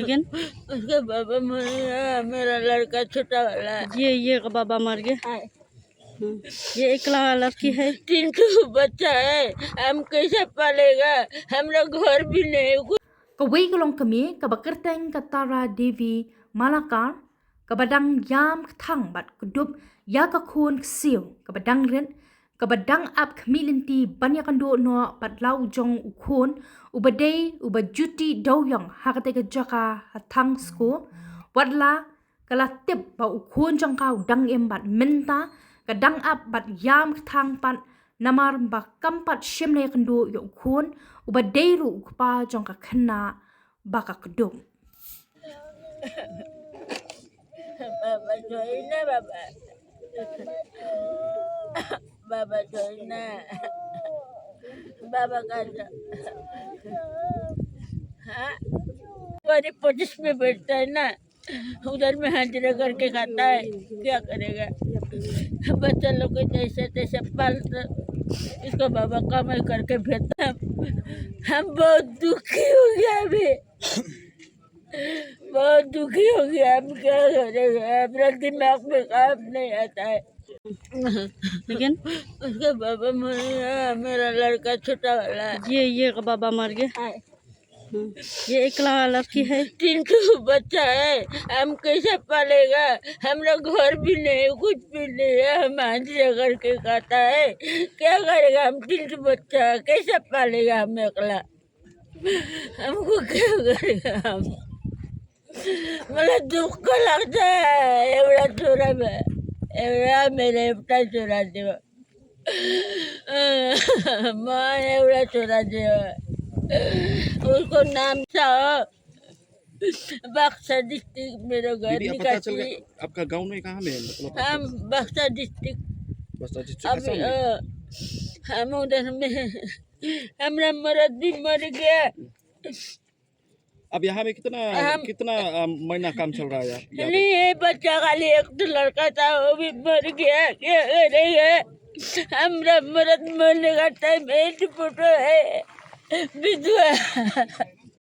लेकिन उसका बाबा मर गया, मेरा लड़का छोटा वाला है। ये का बाबा मर गया। ये एकला लड़की है। 3 बच्चा है, हम कैसे पालेगा? हम लोग घर भी नहीं। Kawai kalong kami kabakerteng katara Devi Malakar kabadang yam kathang bat kudup ya kakun ksil kabadang ren kabadang ap kamilinti banyakando no patlau jong ukun ubadei ubajuti doyong hakate ka jaka hatang sko wadla kalatip ba ukun jong kau dang em bat menta kadang ap bat yam kathang pat namar ba kampat shimne kando yo ukun ubadeiru ukpa jong ka khna baka kedum. Baba joina baba. Baba joina. बाबा का हाँ हमारे 25 में बैठता है ना, उधर में हाजिरा करके खाता है, क्या करेगा? बच्चा लोग को जैसे तैसे पालता, इसको बाबा कमाई करके भेजता। हम बहुत दुखी हो गया अभी, बहुत दुखी हो गया। हम क्या करेंगे? अपना दिमाग में काम नहीं आता है। लेकिन उसका बाबा मर गया, मेरा लड़का छोटा वाला है। ये का बाबा मर गया। ये एकला लड़की है। 3 बच्चा है, हम कैसे पालेगा? हम लोग घर भी नहीं, कुछ भी नहीं है। हम हाजिरा करके खाता है, क्या करेगा? हम 3 बच्चा कैसे पालेगा? हम एकला, हमको क्या करेगा? हम मला दुःख लगता है। एवढा चोरा एवढा मेरे एकटा चोरा देव माँ एवढा चोरा देव। उसको नाम था बक्सर डिस्ट्रिक्ट। मेरा घर निकासी। आपका गांव में कहाँ में है? मतलब हम बक्सर डिस्ट्रिक्ट। अभी हम उधर में हमारा मर्द भी मर गया। अब यहाँ में कितना महीना काम चल रहा है? नहीं ये बच्चा खाली एक तो लड़का था, वो भी मर गया। क्या करेगा? हमारा मर्द मरने का टाइम 8 फोटो है, विधवा।